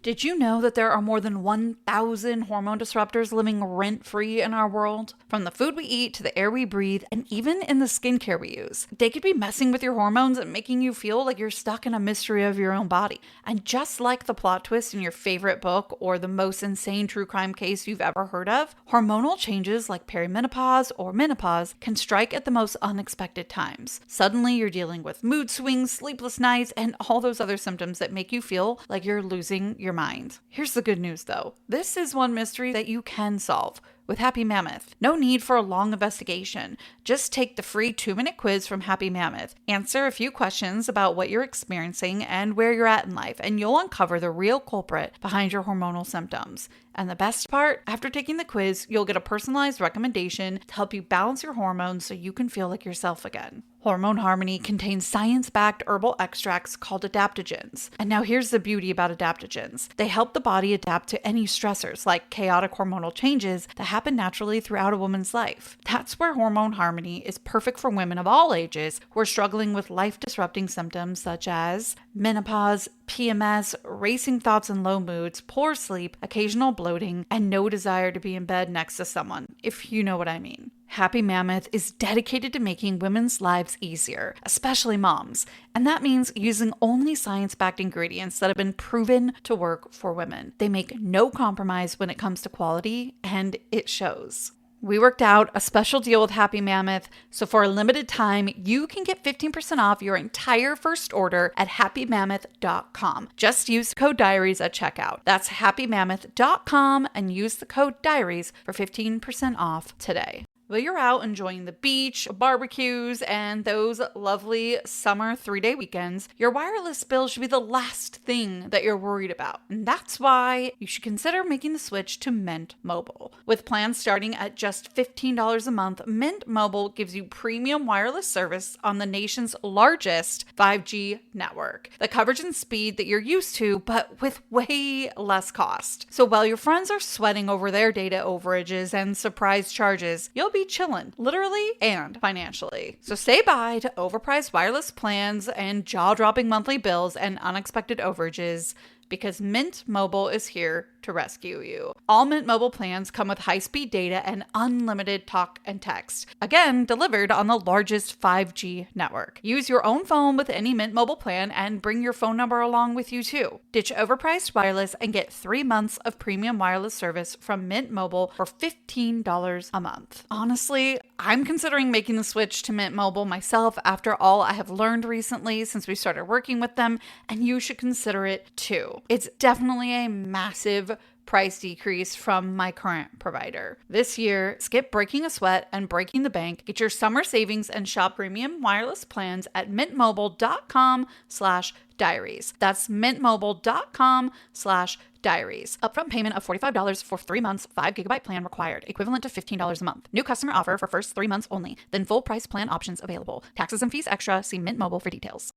Did you know that there are more than 1,000 hormone disruptors living rent-free in our world? From the food we eat to the air we breathe, and even in the skincare we use. They could be messing with your hormones and making you feel like you're stuck in a mystery of your own body. And just like the plot twist in your favorite book or the most insane true crime case you've ever heard of, hormonal changes like perimenopause or menopause can strike at the most unexpected times. Suddenly, you're dealing with mood swings, sleepless nights, and all those other symptoms that make you feel like you're losing your mind. Here's the good news though. This is one mystery that you can solve with Happy Mammoth. No need for a long investigation. Just take the free 2-minute quiz from Happy Mammoth. Answer a few questions about what you're experiencing and where you're at in life, and you'll uncover the real culprit behind your hormonal symptoms. And the best part, after taking the quiz, you'll get a personalized recommendation to help you balance your hormones so you can feel like yourself again. Hormone Harmony contains science-backed herbal extracts called adaptogens. And now here's the beauty about adaptogens. They help the body adapt to any stressors, like chaotic hormonal changes that happen naturally throughout a woman's life. That's where Hormone Harmony is perfect for women of all ages who are struggling with life-disrupting symptoms such as menopause, PMS, racing thoughts and low moods, poor sleep, occasional bloating, and no desire to be in bed next to someone, if you know what I mean. Happy Mammoth is dedicated to making women's lives easier, especially moms. And that means using only science-backed ingredients that have been proven to work for women. They make no compromise when it comes to quality, and it shows. We worked out a special deal with Happy Mammoth, so for a limited time, you can get 15% off your entire first order at happymammoth.com. Just use code DIARIES at checkout. That's happymammoth.com and use the code DIARIES for 15% off today. While you're out enjoying the beach, barbecues, and those lovely summer 3-day weekends, your wireless bill should be the last thing that you're worried about. And that's why you should consider making the switch to Mint Mobile. With plans starting at just $15 a month, Mint Mobile gives you premium wireless service on the nation's largest 5G network. The coverage and speed that you're used to, but with way less cost. So while your friends are sweating over their data overages and surprise charges, you'll be chillin', literally and financially. So say bye to overpriced wireless plans and jaw-dropping monthly bills and unexpected overages, because Mint Mobile is here to rescue you. All Mint Mobile plans come with high-speed data and unlimited talk and text. Again, delivered on the largest 5G network. Use your own phone with any Mint Mobile plan and bring your phone number along with you too. Ditch overpriced wireless and get 3 months of premium wireless service from Mint Mobile for $15 a month. Honestly, I'm considering making the switch to Mint Mobile myself after all I have learned recently since we started working with them, and you should consider it too. It's definitely a massive price decrease from my current provider. This year, skip breaking a sweat and breaking the bank. Get your summer savings and shop premium wireless plans at mintmobile.com/diaries. That's mintmobile.com/diaries. Upfront payment of $45 for 3 months, 5 GB plan required, equivalent to $15 a month. New customer offer for first 3 months only. Then full price plan options available. Taxes and fees extra. See Mint Mobile for details.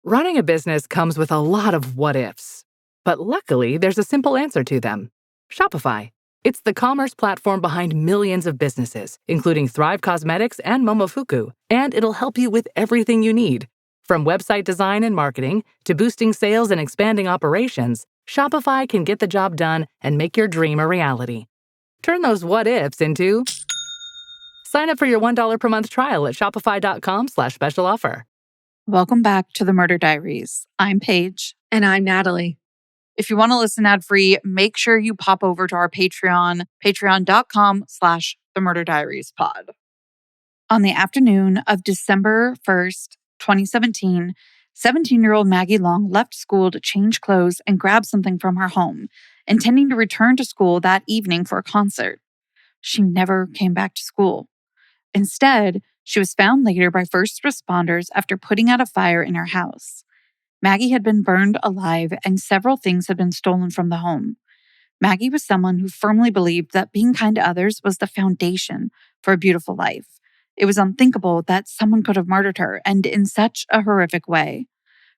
Running a business comes with a lot of what ifs. But luckily, there's a simple answer to them. Shopify. It's the commerce platform behind millions of businesses, including Thrive Cosmetics and Momofuku. And it'll help you with everything you need. From website design and marketing to boosting sales and expanding operations, Shopify can get the job done and make your dream a reality. Turn those what ifs into... Sign up for your $1 per month trial at shopify.com/special offer. Welcome back to the Murder Diaries. I'm Paige. And I'm Natalie. If you want to listen ad-free, make sure you pop over to our Patreon, patreon.com/themurderdiariespod. On the afternoon of December 1st, 2017, 17-year-old Maggie Long left school to change clothes and grab something from her home, intending to return to school that evening for a concert. She never came back to school. Instead, she was found later by first responders after putting out a fire in her house. Maggie had been burned alive and several things had been stolen from the home. Maggie was someone who firmly believed that being kind to others was the foundation for a beautiful life. It was unthinkable that someone could have murdered her, and in such a horrific way.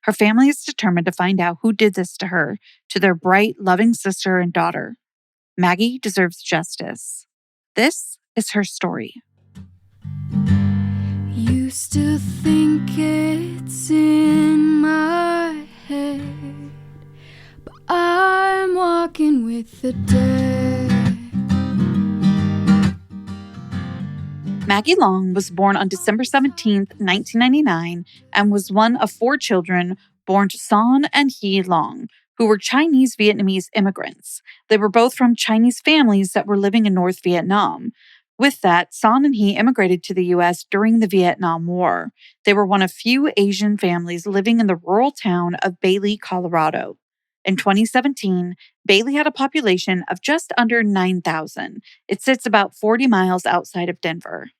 Her family is determined to find out who did this to her, to their bright, loving sister and daughter. Maggie deserves justice. This is her story. Used to think it's in my head, but I'm talking with the dead. Maggie Long was born on December 17th, 1999, and was one of 4 children born to Son and He Long, who were Chinese Vietnamese immigrants. They were both from Chinese families that were living in North Vietnam. With that, Son and He immigrated to the U.S. during the Vietnam War. They were one of few Asian families living in the rural town of Bailey, Colorado. In 2017, Bailey had a population of just under 9,000. It sits about 40 miles outside of Denver.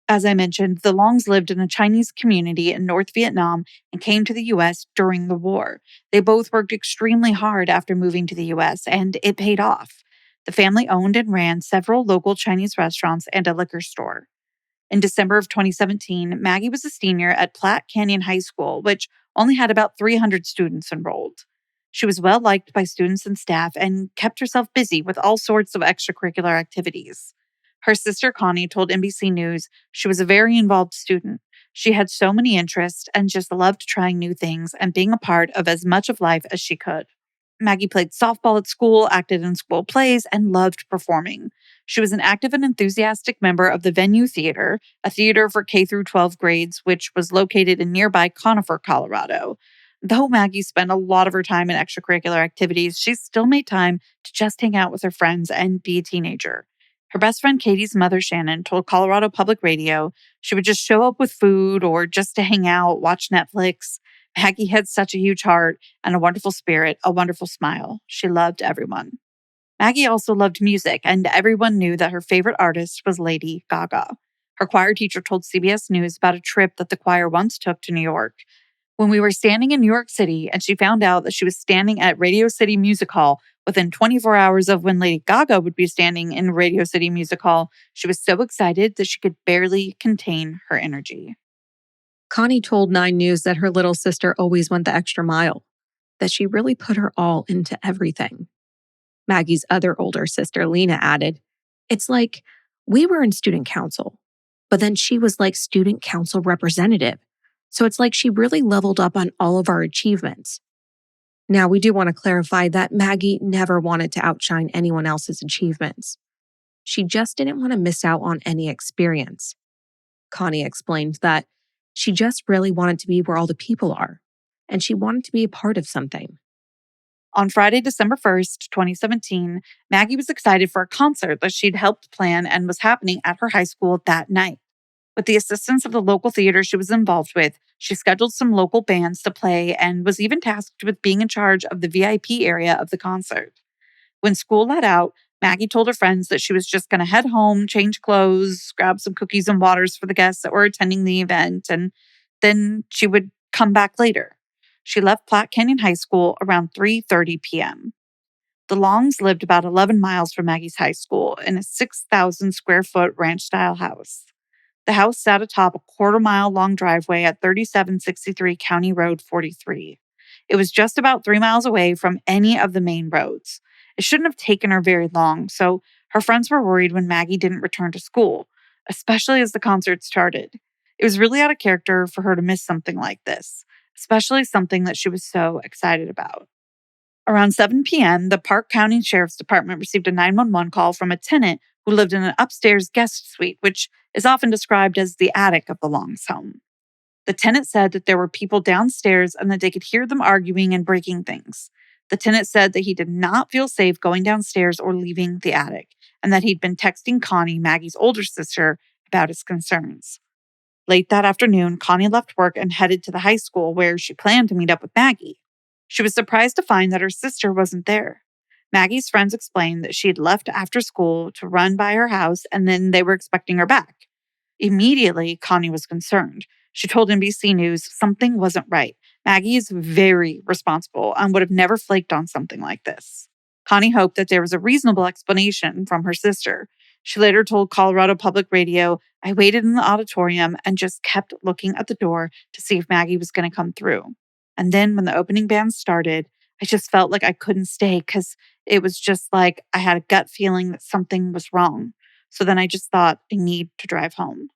As I mentioned, the Longs lived in a Chinese community in North Vietnam and came to the U.S. during the war. They both worked extremely hard after moving to the U.S., and it paid off. The family owned and ran several local Chinese restaurants and a liquor store. In December of 2017, Maggie was a senior at Platte Canyon High School, which only had about 300 students enrolled. She was well liked by students and staff and kept herself busy with all sorts of extracurricular activities. Her sister Connie told NBC News she was a very involved student. She had so many interests and just loved trying new things and being a part of as much of life as she could. Maggie played softball at school, acted in school plays, and loved performing. She was an active and enthusiastic member of the Venue Theater, a theater for K through 12 grades, which was located in nearby Conifer, Colorado. Though Maggie spent a lot of her time in extracurricular activities, she still made time to just hang out with her friends and be a teenager. Her best friend Katie's mother, Shannon, told Colorado Public Radio she would just show up with food or just to hang out, watch Netflix. Maggie had such a huge heart and a wonderful spirit, a wonderful smile. She loved everyone. Maggie also loved music, and everyone knew that her favorite artist was Lady Gaga. Her choir teacher told CBS News about a trip that the choir once took to New York. When we were standing in New York City and she found out that she was standing at Radio City Music Hall within 24 hours of when Lady Gaga would be standing in Radio City Music Hall, she was so excited that she could barely contain her energy. Connie told 9 News that her little sister always went the extra mile, that she really put her all into everything. Maggie's other older sister, Lena, added, "It's like we were in student council, but then she was like student council representative. So it's like she really leveled up on all of our achievements." Now, we do want to clarify that Maggie never wanted to outshine anyone else's achievements. She just didn't want to miss out on any experience. Connie explained that she just really wanted to be where all the people are, and she wanted to be a part of something. On Friday, December 1st, 2017, Maggie was excited for a concert that she'd helped plan and was happening at her high school that night. With the assistance of the local theater she was involved with, she scheduled some local bands to play and was even tasked with being in charge of the VIP area of the concert. When school let out, Maggie told her friends that she was just going to head home, change clothes, grab some cookies and waters for the guests that were attending the event, and then she would come back later. She left Platte Canyon High School around 3:30 p.m. The Longs lived about 11 miles from Maggie's high school in a 6,000 square foot ranch-style house. The house sat atop a quarter-mile-long driveway at 3763 County Road 43. It was just about 3 miles away from any of the main roads. It shouldn't have taken her very long, so her friends were worried when Maggie didn't return to school, especially as the concert started. It was really out of character for her to miss something like this, especially something that she was so excited about. Around 7 p.m., the Park County Sheriff's Department received a 911 call from a tenant who lived in an upstairs guest suite, which is often described as the attic of the Longs' home. The tenant said that there were people downstairs and that they could hear them arguing and breaking things. The tenant said that he did not feel safe going downstairs or leaving the attic, and that he'd been texting Connie, Maggie's older sister, about his concerns. Late that afternoon, Connie left work and headed to the high school where she planned to meet up with Maggie. She was surprised to find that her sister wasn't there. Maggie's friends explained that she had left after school to run by her house and then they were expecting her back. Immediately, Connie was concerned. She told NBC News something wasn't right. Maggie is very responsible and would have never flaked on something like this. Connie hoped that there was a reasonable explanation from her sister. She later told Colorado Public Radio, "I waited in the auditorium and just kept looking at the door to see if Maggie was going to come through. And then when the opening band started, I just felt like I couldn't stay because it was just like I had a gut feeling that something was wrong. So then I just thought I need to drive home."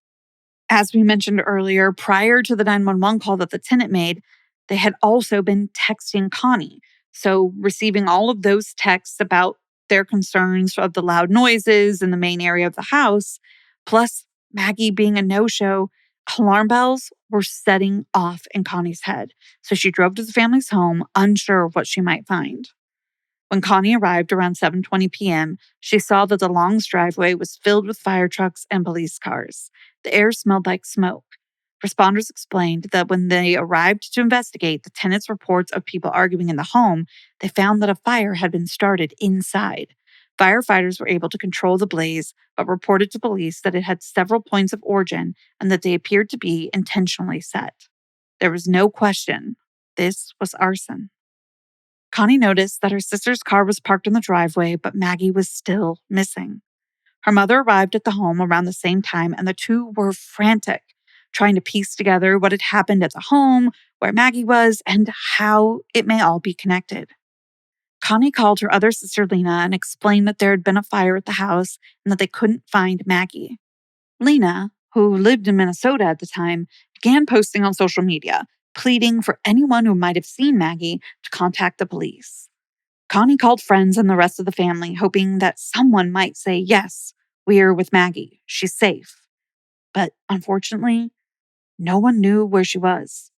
As we mentioned earlier, prior to the 911 call that the tenant made, they had also been texting Connie. So receiving all of those texts about their concerns of the loud noises in the main area of the house, plus Maggie being a no-show, alarm bells were setting off in Connie's head. So she drove to the family's home, unsure of what she might find. When Connie arrived around 7:20 p.m., she saw that the Long's driveway was filled with fire trucks and police cars. The air smelled like smoke. Responders explained that when they arrived to investigate the tenants' reports of people arguing in the home, they found that a fire had been started inside. Firefighters were able to control the blaze, but reported to police that it had several points of origin and that they appeared to be intentionally set. There was no question. This was arson. Connie noticed that her sister's car was parked in the driveway, but Maggie was still missing. Her mother arrived at the home around the same time, and the two were frantic, trying to piece together what had happened at the home, where Maggie was, and how it may all be connected. Connie called her other sister, Lena, and explained that there had been a fire at the house and that they couldn't find Maggie. Lena, who lived in Minnesota at the time, began posting on social media, pleading for anyone who might have seen Maggie to contact the police. Connie called friends and the rest of the family, hoping that someone might say, yes, we're with Maggie. She's safe. But unfortunately, no one knew where she was.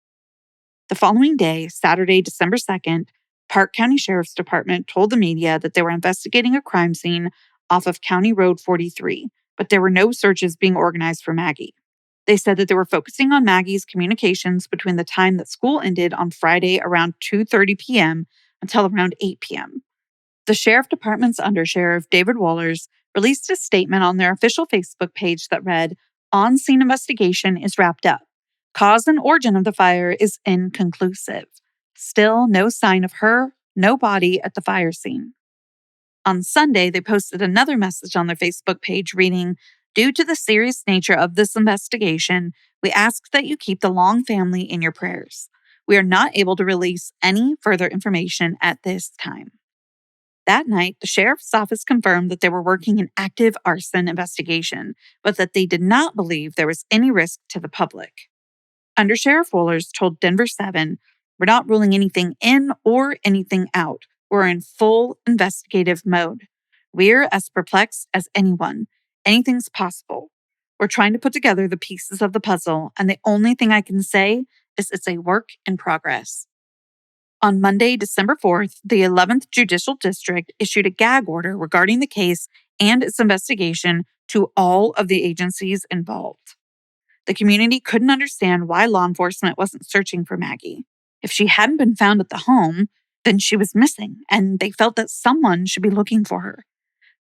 The following day, Saturday, December 2nd, Park County Sheriff's Department told the media that they were investigating a crime scene off of County Road 43, but there were no searches being organized for Maggie. They said that they were focusing on Maggie's communications between the time that school ended on Friday around 2:30 p.m. until around 8 p.m. The Sheriff Department's Undersheriff, David Wallers, released a statement on their official Facebook page that read, "On-scene investigation is wrapped up. Cause and origin of the fire is inconclusive. Still no sign of her, no body at the fire scene." On Sunday, they posted another message on their Facebook page reading, "Due to the serious nature of this investigation, we ask that you keep the Long family in your prayers. We are not able to release any further information at this time." That night, the sheriff's office confirmed that they were working an active arson investigation, but that they did not believe there was any risk to the public. Undersheriff Wohlers told Denver 7, "We're not ruling anything in or anything out. We're in full investigative mode. We're as perplexed as anyone. Anything's possible. We're trying to put together the pieces of the puzzle, and the only thing I can say is it's a work in progress." On Monday, December 4th, the 11th Judicial District issued a gag order regarding the case and its investigation to all of the agencies involved. The community couldn't understand why law enforcement wasn't searching for Maggie. If she hadn't been found at the home, then she was missing, and they felt that someone should be looking for her.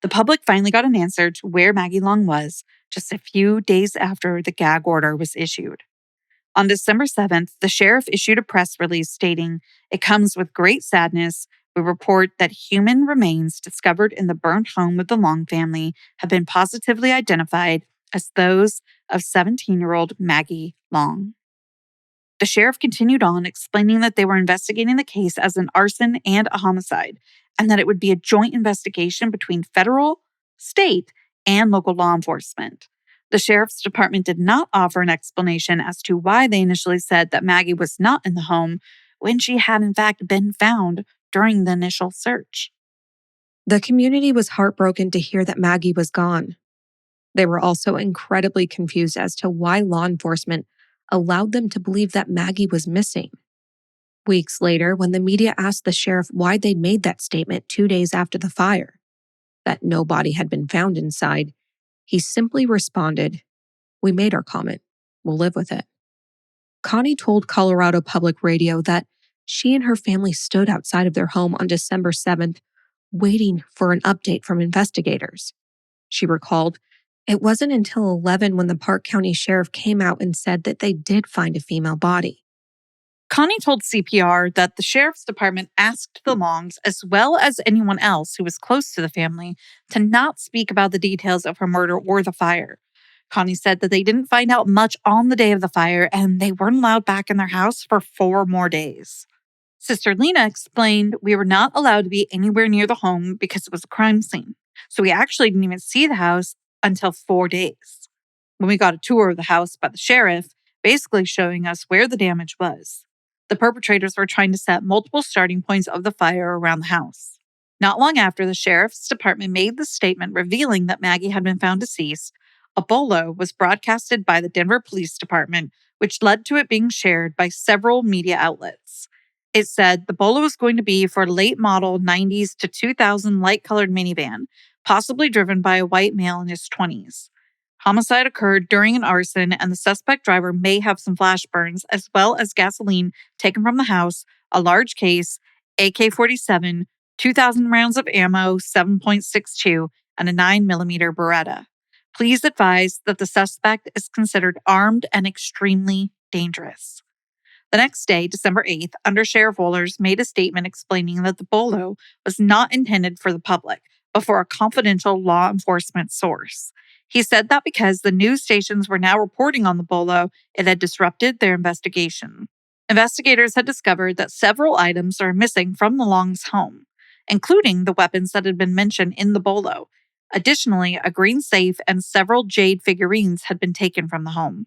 The public finally got an answer to where Maggie Long was just a few days after the gag order was issued. On December 7th, the sheriff issued a press release stating, "It comes with great sadness. We report that human remains discovered in the burnt home of the Long family have been positively identified as those of 17-year-old Maggie Long." The sheriff continued on, explaining that they were investigating the case as an arson and a homicide, and that it would be a joint investigation between federal, state, and local law enforcement. The sheriff's department did not offer an explanation as to why they initially said that Maggie was not in the home when she had in fact been found during the initial search. The community was heartbroken to hear that Maggie was gone. They were also incredibly confused as to why law enforcement allowed them to believe that Maggie was missing. Weeks later, when the media asked the sheriff why they'd made that statement 2 days after the fire, that no body had been found inside, he simply responded, "We made our comment. We'll live with it." Connie told Colorado Public Radio that she and her family stood outside of their home on December 7th, waiting for an update from investigators. She recalled, "It wasn't until 11 when the Park County Sheriff came out and said that they did find a female body." Connie told CPR that the sheriff's department asked the Longs, as well as anyone else who was close to the family, to not speak about the details of her murder or the fire. Connie said that they didn't find out much on the day of the fire, and they weren't allowed back in their house for 4 more days. Sister Lena explained, "We were not allowed to be anywhere near the home because it was a crime scene. So we actually didn't even see the house until 4 days. When we got a tour of the house by the sheriff, basically showing us where the damage was. The perpetrators were trying to set multiple starting points of the fire around the house. Not long after the sheriff's department made the statement revealing that Maggie had been found deceased, a bolo was broadcasted by the Denver Police Department, which led to it being shared by several media outlets. It said the bolo was going to be for a late model 90s to 2000 light-colored minivan, possibly driven by a white male in his 20s. Homicide occurred during an arson, and the suspect driver may have some flash burns, as well as gasoline taken from the house, a large case, AK-47, 2,000 rounds of ammo, 7.62, and a 9mm Beretta. Please advise that the suspect is considered armed and extremely dangerous. The next day, December 8th, Under Sheriff Wohlers made a statement explaining that the bolo was not intended for the public, but for a confidential law enforcement source. He said that because the news stations were now reporting on the bolo, it had disrupted their investigation. Investigators had discovered that several items are missing from the Longs' home, including the weapons that had been mentioned in the bolo. Additionally, a green safe and several jade figurines had been taken from the home.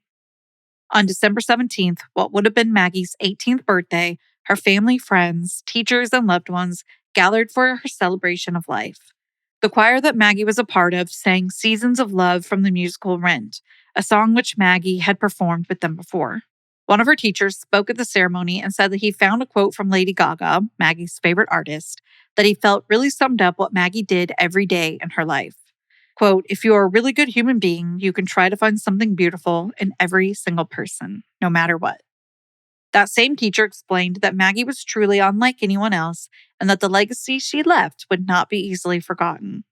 On December 17th, what would have been Maggie's 18th birthday, her family, friends, teachers, and loved ones gathered for her celebration of life. The choir that Maggie was a part of sang Seasons of Love from the musical Rent, a song which Maggie had performed with them before. One of her teachers spoke at the ceremony and said that he found a quote from Lady Gaga, Maggie's favorite artist, that he felt really summed up what Maggie did every day in her life. Quote, "If you are a really good human being, you can try to find something beautiful in every single person, no matter what." That same teacher explained that Maggie was truly unlike anyone else and that the legacy she left would not be easily forgotten.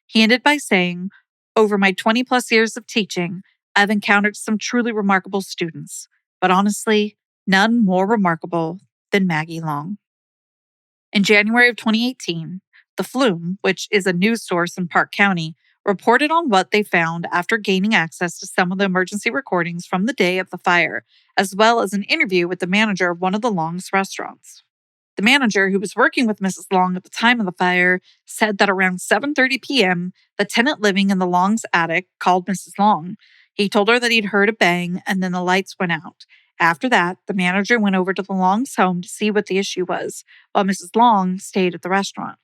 He ended by saying, "Over my 20-plus years of teaching, I've encountered some truly remarkable students, but honestly, none more remarkable than Maggie Long." In January of 2018, the Flume, which is a news source in Park County, reported on what they found after gaining access to some of the emergency recordings from the day of the fire, as well as an interview with the manager of one of the Long's restaurants. The manager, who was working with Mrs. Long at the time of the fire, said that around 7:30 p.m., the tenant living in the Long's attic called Mrs. Long. He told her that he'd heard a bang and then the lights went out. After that, the manager went over to the Long's home to see what the issue was, while Mrs. Long stayed at the restaurant.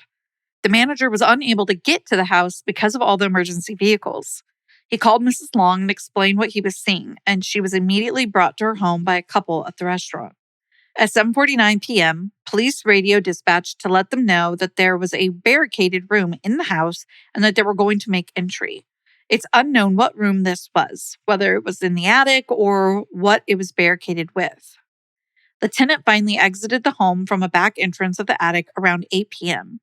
The manager was unable to get to the house because of all the emergency vehicles. He called Mrs. Long and explained what he was seeing, and she was immediately brought to her home by a couple at the restaurant. At 7:49 p.m., police radio dispatched to let them know that there was a barricaded room in the house and that they were going to make entry. It's unknown what room this was, whether it was in the attic or what it was barricaded with. The tenant finally exited the home from a back entrance of the attic around 8 p.m.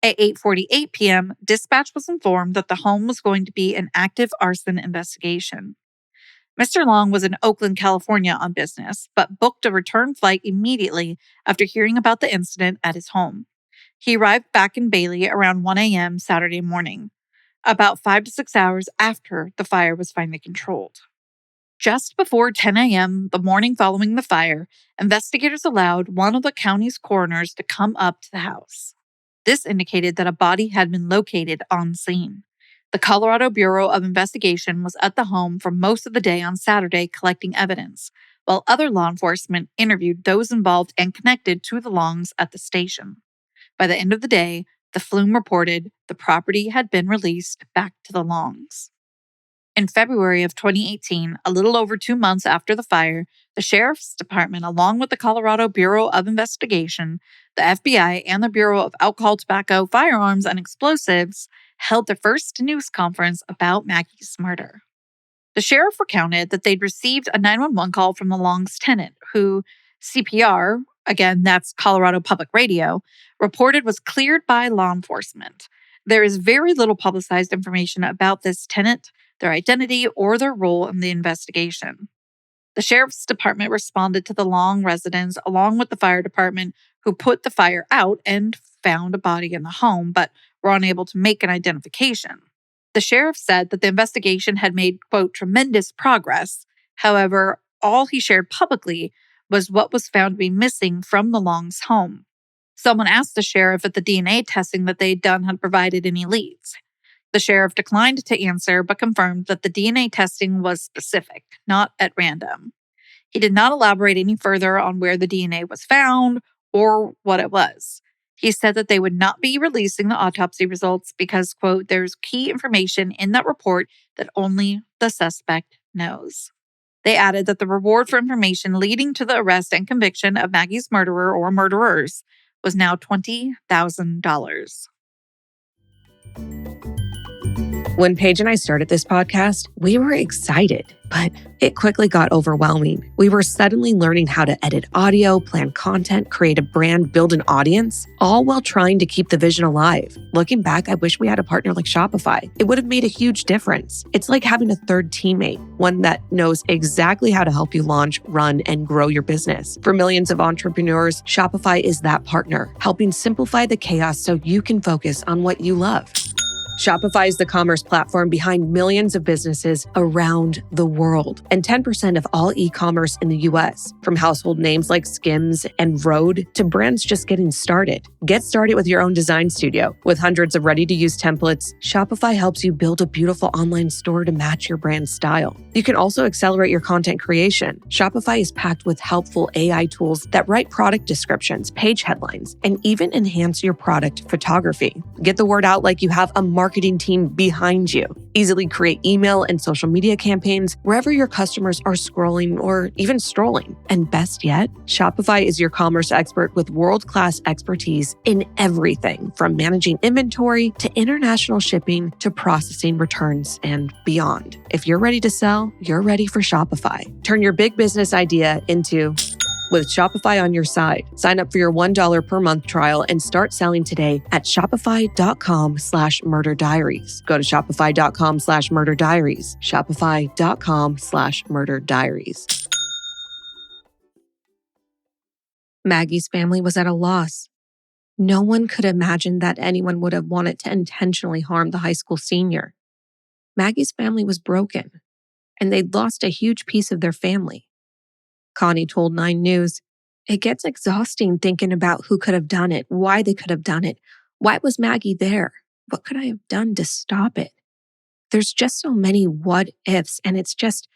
At 8:48 p.m., dispatch was informed that the home was going to be an active arson investigation. Mr. Long was in Oakland, California on business, but booked a return flight immediately after hearing about the incident at his home. He arrived back in Bailey around 1 a.m. Saturday morning, about 5 to 6 hours after the fire was finally controlled. Just before 10 a.m. the morning following the fire, investigators allowed one of the county's coroners to come up to the house. This indicated that a body had been located on scene. The Colorado Bureau of Investigation was at the home for most of the day on Saturday collecting evidence, while other law enforcement interviewed those involved and connected to the Longs at the station. By the end of the day, the Flume reported the property had been released back to the Longs. In February of 2018, a little over 2 months after the fire, the Sheriff's Department, along with the Colorado Bureau of Investigation, the FBI, and the Bureau of Alcohol, Tobacco, Firearms, and Explosives, held their first news conference about Maggie's murder. The sheriff recounted that they'd received a 911 call from the Long's tenant, who CPR, again, that's Colorado Public Radio, reported was cleared by law enforcement. There is very little publicized information about this tenant, their identity, or their role in the investigation. The Sheriff's Department responded to the Long residence along with the fire department, who put the fire out and found a body in the home, but were unable to make an identification. The sheriff said that the investigation had made, quote, tremendous progress. However, all he shared publicly was what was found to be missing from the Long's home. Someone asked the sheriff if the DNA testing that they'd done had provided any leads. The sheriff declined to answer, but confirmed that the DNA testing was specific, not at random. He did not elaborate any further on where the DNA was found or what it was. He said that they would not be releasing the autopsy results because, quote, there's key information in that report that only the suspect knows. They added that the reward for information leading to the arrest and conviction of Maggie's murderer or murderers was now $20,000. When Paige and I started this podcast, we were excited, but it quickly got overwhelming. We were suddenly learning how to edit audio, plan content, create a brand, build an audience, all while trying to keep the vision alive. Looking back, I wish we had a partner like Shopify. It would have made a huge difference. It's like having a third teammate, one that knows exactly how to help you launch, run, and grow your business. For millions of entrepreneurs, Shopify is that partner, helping simplify the chaos so you can focus on what you love. Shopify is the commerce platform behind millions of businesses around the world and 10% of all e-commerce in the US. From household names like Skims and Rode to brands just getting started. Get started with your own design studio. With hundreds of ready-to-use templates, Shopify helps you build a beautiful online store to match your brand's style. You can also accelerate your content creation. Shopify is packed with helpful AI tools that write product descriptions, page headlines, and even enhance your product photography. Get the word out like you have a marketing team behind you. Easily create email and social media campaigns wherever your customers are scrolling or even strolling. And best yet, Shopify is your commerce expert with world-class expertise in everything from managing inventory to international shipping to processing returns and beyond. If you're ready to sell, you're ready for Shopify. Turn your big business idea into with Shopify on your side. Sign up for your $1 per month trial and start selling today at shopify.com/murderdiaries. Go to shopify.com/murderdiaries. Shopify.com/murderdiaries. Maggie's family was at a loss. No one could imagine that anyone would have wanted to intentionally harm the high school senior. Maggie's family was broken, and they'd lost a huge piece of their family. Connie told 9 News, "It gets exhausting thinking about who could have done it, why they could have done it. Why was Maggie there? What could I have done to stop it? There's just so many what ifs, and it's just,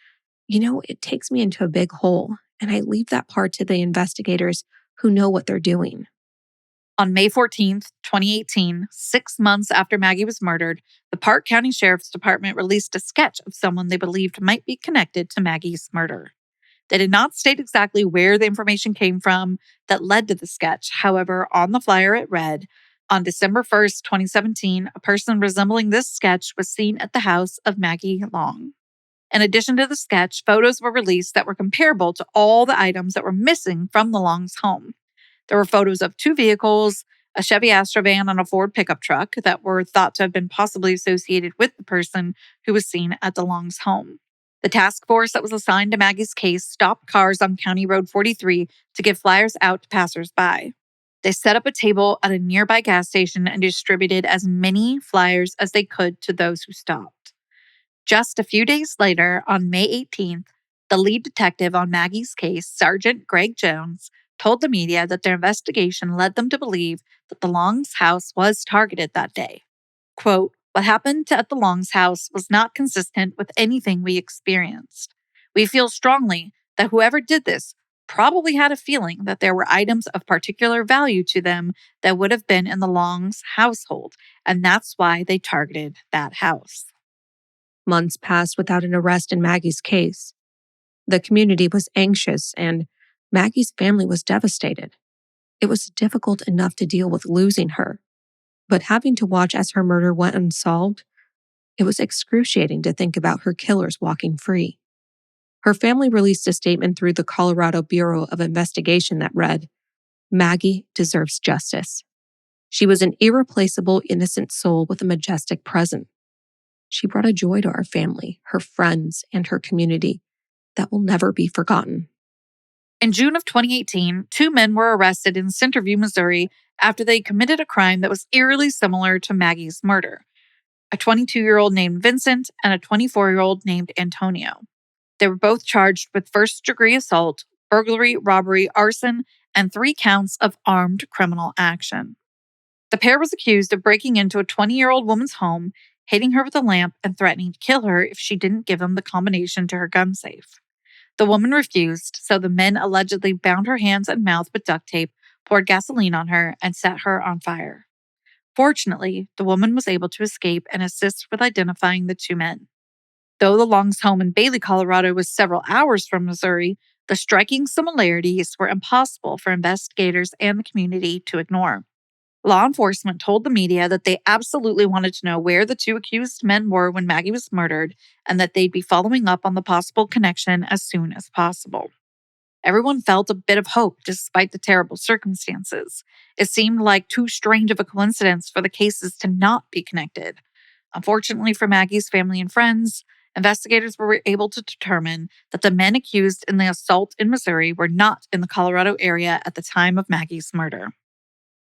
it takes me into a big hole, and I leave that part to the investigators who know what they're doing." On May 14th, 2018, 6 months after Maggie was murdered, the Park County Sheriff's Department released a sketch of someone they believed might be connected to Maggie's murder. They did not state exactly where the information came from that led to the sketch. However, on the flyer it read, on December 1st, 2017, a person resembling this sketch was seen at the house of Maggie Long. In addition to the sketch, photos were released that were comparable to all the items that were missing from the Long's home. There were photos of 2 vehicles, a Chevy Astra van and a Ford pickup truck that were thought to have been possibly associated with the person who was seen at the Long's home. The task force that was assigned to Maggie's case stopped cars on County Road 43 to give flyers out to passersby. They set up a table at a nearby gas station and distributed as many flyers as they could to those who stopped. Just a few days later, on May 18th, the lead detective on Maggie's case, Sergeant Greg Jones, told the media that their investigation led them to believe that the Long's house was targeted that day. Quote, "What happened at the Long's house was not consistent with anything we experienced. We feel strongly that whoever did this probably had a feeling that there were items of particular value to them that would have been in the Long's household, and that's why they targeted that house." Months passed without an arrest in Maggie's case. The community was anxious, and Maggie's family was devastated. It was difficult enough to deal with losing her, but having to watch as her murder went unsolved, it was excruciating to think about her killers walking free. Her family released a statement through the Colorado Bureau of Investigation that read, "Maggie deserves justice. She was an irreplaceable, innocent soul with a majestic presence. She brought a joy to our family, her friends, and her community that will never be forgotten." In June of 2018, 2 men were arrested in Centerview, Missouri, after they committed a crime that was eerily similar to Maggie's murder. A 22-year-old named Vincent and a 24-year-old named Antonio. They were both charged with first-degree assault, burglary, robbery, arson, and 3 counts of armed criminal action. The pair was accused of breaking into a 20-year-old woman's home, hitting her with a lamp, and threatening to kill her if she didn't give them the combination to her gun safe. The woman refused, so the men allegedly bound her hands and mouth with duct tape, poured gasoline on her, and set her on fire. Fortunately, the woman was able to escape and assist with identifying the two men. Though the Longs' home in Bailey, Colorado was several hours from Missouri, the striking similarities were impossible for investigators and the community to ignore. Law enforcement told the media that they absolutely wanted to know where the two accused men were when Maggie was murdered and that they'd be following up on the possible connection as soon as possible. Everyone felt a bit of hope despite the terrible circumstances. It seemed like too strange of a coincidence for the cases to not be connected. Unfortunately for Maggie's family and friends, investigators were able to determine that the men accused in the assault in Missouri were not in the Colorado area at the time of Maggie's murder.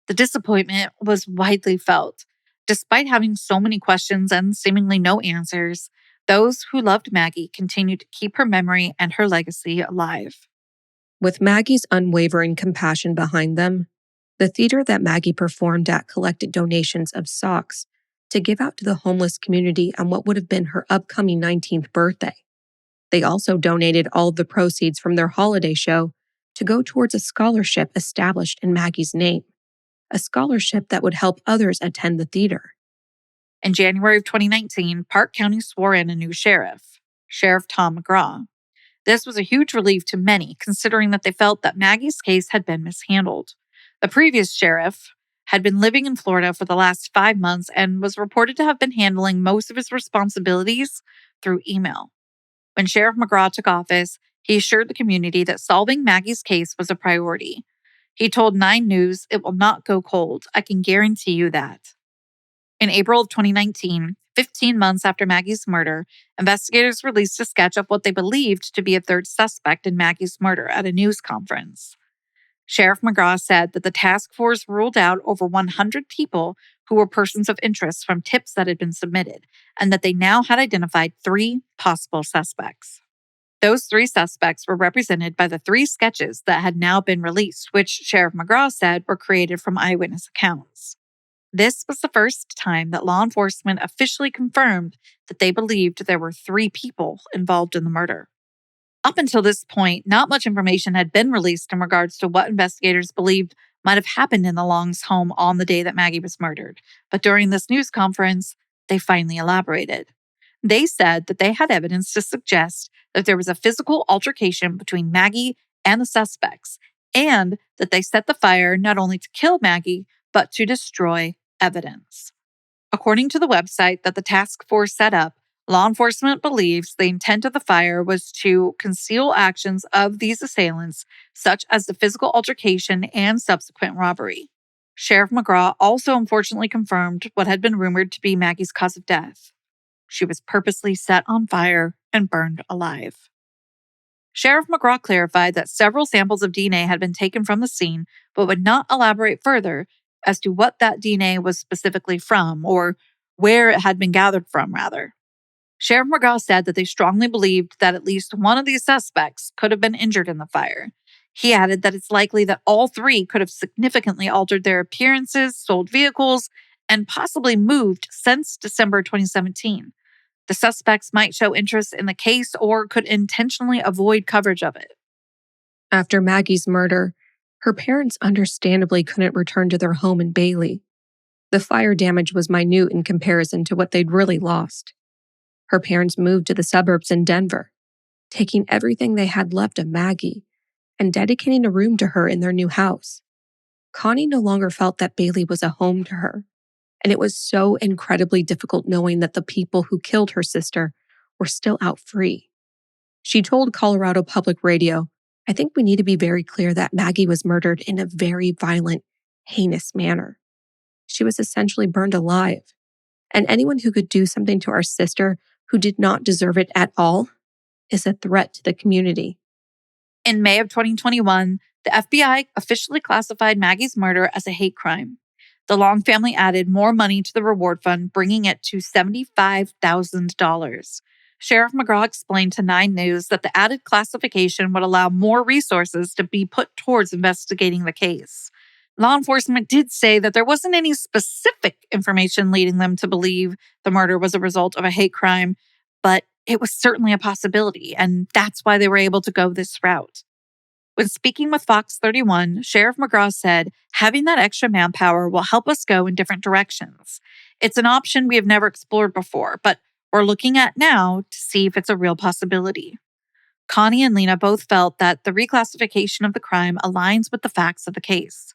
The disappointment was widely felt. Despite having so many questions and seemingly no answers, those who loved Maggie continued to keep her memory and her legacy alive. With Maggie's unwavering compassion behind them, the theater that Maggie performed at collected donations of socks to give out to the homeless community on what would have been her upcoming 19th birthday. They also donated all of the proceeds from their holiday show to go towards a scholarship established in Maggie's name, a scholarship that would help others attend the theater. In January of 2019, Park County swore in a new sheriff, Sheriff Tom McGraw. This was a huge relief to many, considering that they felt that Maggie's case had been mishandled. The previous sheriff had been living in Florida for the last 5 months and was reported to have been handling most of his responsibilities through email. When Sheriff McGraw took office, he assured the community that solving Maggie's case was a priority. He told 9 News, "It will not go cold. I can guarantee you that." In April of 2019, 15 months after Maggie's murder, investigators released a sketch of what they believed to be a third suspect in Maggie's murder at a news conference. Sheriff McGraw said that the task force ruled out over 100 people who were persons of interest from tips that had been submitted, and that they now had identified 3 possible suspects. Those 3 suspects were represented by the 3 sketches that had now been released, which Sheriff McGraw said were created from eyewitness accounts. This was the first time that law enforcement officially confirmed that they believed there were 3 people involved in the murder. Up until this point, not much information had been released in regards to what investigators believed might have happened in the Longs' home on the day that Maggie was murdered. But during this news conference, they finally elaborated. They said that they had evidence to suggest that there was a physical altercation between Maggie and the suspects, and that they set the fire not only to kill Maggie, but to destroy evidence. According to the website that the task force set up, law enforcement believes the intent of the fire was to conceal actions of these assailants, such as the physical altercation and subsequent robbery. Sheriff McGraw also unfortunately confirmed what had been rumored to be Maggie's cause of death. She was purposely set on fire and burned alive. Sheriff McGraw clarified that several samples of DNA had been taken from the scene, but would not elaborate further as to what that DNA was specifically from, or where it had been gathered from, rather. Sheriff McGraw said that they strongly believed that at least one of these suspects could have been injured in the fire. He added that it's likely that all 3 could have significantly altered their appearances, sold vehicles, and possibly moved since December 2017. The suspects might show interest in the case or could intentionally avoid coverage of it. After Maggie's murder, her parents understandably couldn't return to their home in Bailey. The fire damage was minute in comparison to what they'd really lost. Her parents moved to the suburbs in Denver, taking everything they had left of Maggie and dedicating a room to her in their new house. Connie no longer felt that Bailey was a home to her, and it was so incredibly difficult knowing that the people who killed her sister were still out free. She told Colorado Public Radio, "I think we need to be very clear that Maggie was murdered in a very violent, heinous manner. She was essentially burned alive, and anyone who could do something to our sister who did not deserve it at all is a threat to the community." In May of 2021, the FBI officially classified Maggie's murder as a hate crime. The Long family added more money to the reward fund, bringing it to $75,000. Sheriff McGraw explained to 9 News that the added classification would allow more resources to be put towards investigating the case. Law enforcement did say that there wasn't any specific information leading them to believe the murder was a result of a hate crime, but it was certainly a possibility, and that's why they were able to go this route. When speaking with Fox 31, Sheriff McGraw said, having that extra manpower will help us go in different directions. It's an option we have never explored before, but we're looking at now to see if it's a real possibility. Connie and Lena both felt that the reclassification of the crime aligns with the facts of the case.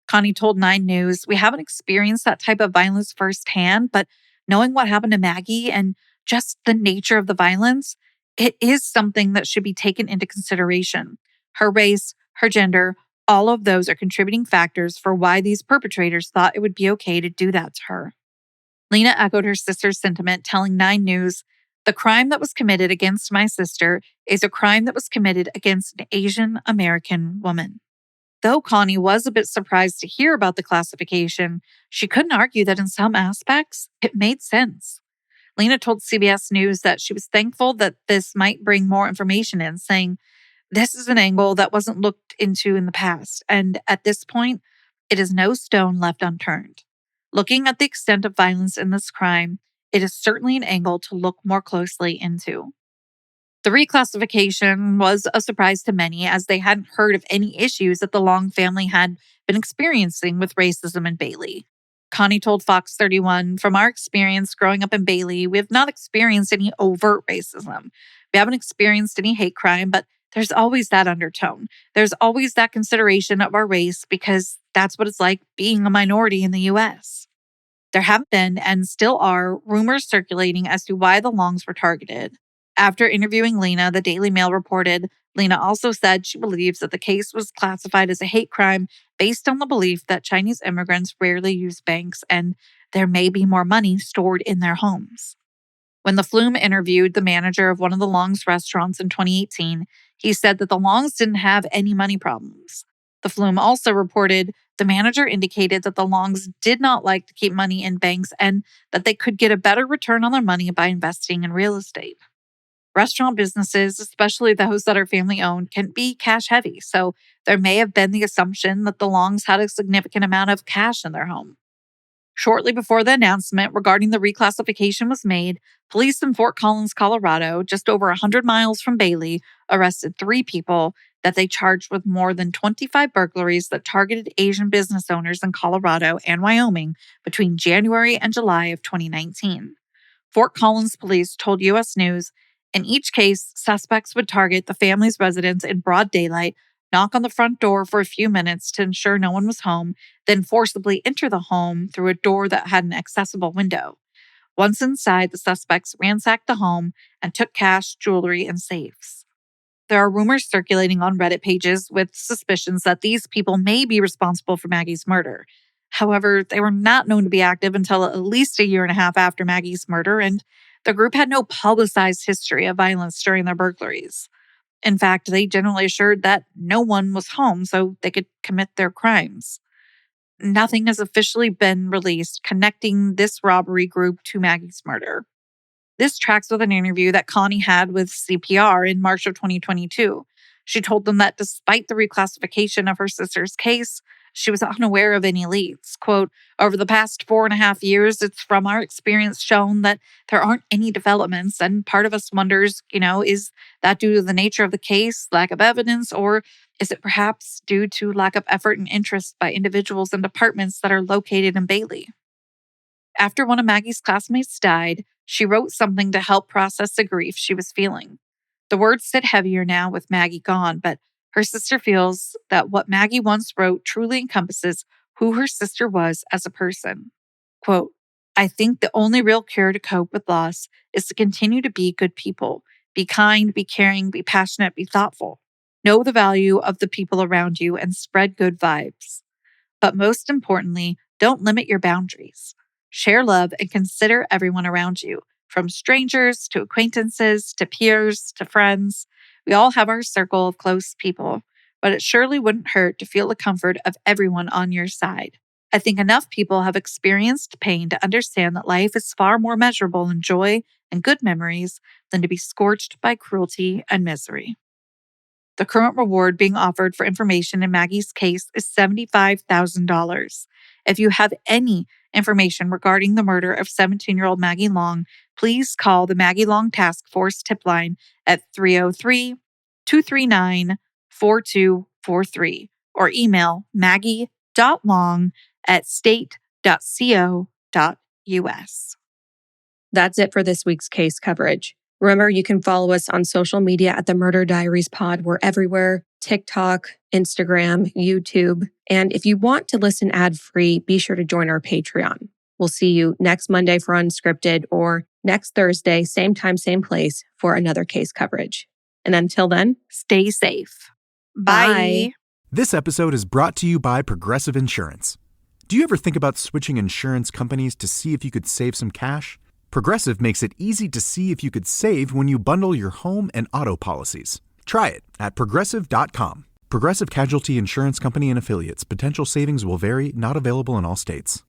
Connie told 9 News, we haven't experienced that type of violence firsthand, but knowing what happened to Maggie and just the nature of the violence, it is something that should be taken into consideration. Her race, her gender, all of those are contributing factors for why these perpetrators thought it would be okay to do that to her. Lena echoed her sister's sentiment, telling 9 News, the crime that was committed against my sister is a crime that was committed against an Asian American woman. Though Connie was a bit surprised to hear about the classification, she couldn't argue that in some aspects, it made sense. Lena told CBS News that she was thankful that this might bring more information in, saying, this is an angle that wasn't looked into in the past, and at this point, it is no stone left unturned. Looking at the extent of violence in this crime, it is certainly an angle to look more closely into. The reclassification was a surprise to many, as they hadn't heard of any issues that the Long family had been experiencing with racism in Bailey. Connie told Fox 31, from our experience growing up in Bailey, we have not experienced any overt racism. We haven't experienced any hate crime, but there's always that undertone. There's always that consideration of our race because that's what it's like being a minority in the U.S. There have been, and still are, rumors circulating as to why the Longs were targeted. After interviewing Lena, the Daily Mail reported, Lena also said she believes that the case was classified as a hate crime based on the belief that Chinese immigrants rarely use banks and there may be more money stored in their homes. When the Flume interviewed the manager of one of the Longs restaurants in 2018, he said that the Longs didn't have any money problems. The Flume also reported the manager indicated that the Longs did not like to keep money in banks and that they could get a better return on their money by investing in real estate. Restaurant businesses, especially those that are family-owned, can be cash-heavy, so there may have been the assumption that the Longs had a significant amount of cash in their home. Shortly before the announcement regarding the reclassification was made, police in Fort Collins, Colorado, just over 100 miles from Bailey, arrested 3 people that they charged with more than 25 burglaries that targeted Asian business owners in Colorado and Wyoming between January and July of 2019. Fort Collins police told U.S. News, in each case, suspects would target the family's residence in broad daylight, knock on the front door for a few minutes to ensure no one was home, then forcibly enter the home through a door that had an accessible window. Once inside, the suspects ransacked the home and took cash, jewelry, and safes. There are rumors circulating on Reddit pages with suspicions that these people may be responsible for Maggie's murder. However, they were not known to be active until at least a year and a half after Maggie's murder, and the group had no publicized history of violence during their burglaries. In fact, they generally assured that no one was home so they could commit their crimes. Nothing has officially been released connecting this robbery group to Maggie's murder. This tracks with an interview that Connie had with CPR in March of 2022. She told them that despite the reclassification of her sister's case, she was unaware of any leads. Quote, over the past 4.5 years, it's from our experience shown that there aren't any developments. And part of us wonders, is that due to the nature of the case, lack of evidence, or is it perhaps due to lack of effort and interest by individuals and departments that are located in Bailey? After one of Maggie's classmates died, she wrote something to help process the grief she was feeling. The words sit heavier now with Maggie gone, but her sister feels that what Maggie once wrote truly encompasses who her sister was as a person. Quote, I think the only real cure to cope with loss is to continue to be good people. Be kind, be caring, be passionate, be thoughtful. Know the value of the people around you and spread good vibes. But most importantly, don't limit your boundaries. Share love and consider everyone around you, from strangers to acquaintances to peers to friends. We all have our circle of close people, but it surely wouldn't hurt to feel the comfort of everyone on your side. I think enough people have experienced pain to understand that life is far more measurable in joy and good memories than to be scorched by cruelty and misery. The current reward being offered for information in Maggie's case is $75,000. If you have any information regarding the murder of 17-year-old Maggie Long, please call the Maggie Long Task Force tip line at 303-239-4243 or email maggie.long@state.co.us. That's it for this week's case coverage. Remember, you can follow us on social media at the Murder Diaries Pod. We're everywhere: TikTok, Instagram, YouTube. And if you want to listen ad-free, be sure to join our Patreon. We'll see you next Monday for Unscripted or next Thursday, same time, same place for another case coverage. And until then, Stay safe. Bye. This episode is brought to you by Progressive Insurance. Do you ever think about switching insurance companies to see if you could save some cash? Progressive makes it easy to see if you could save when you bundle your home and auto policies. Try it at Progressive.com. Progressive Casualty Insurance Company and Affiliates. Potential savings will vary, not available in all states.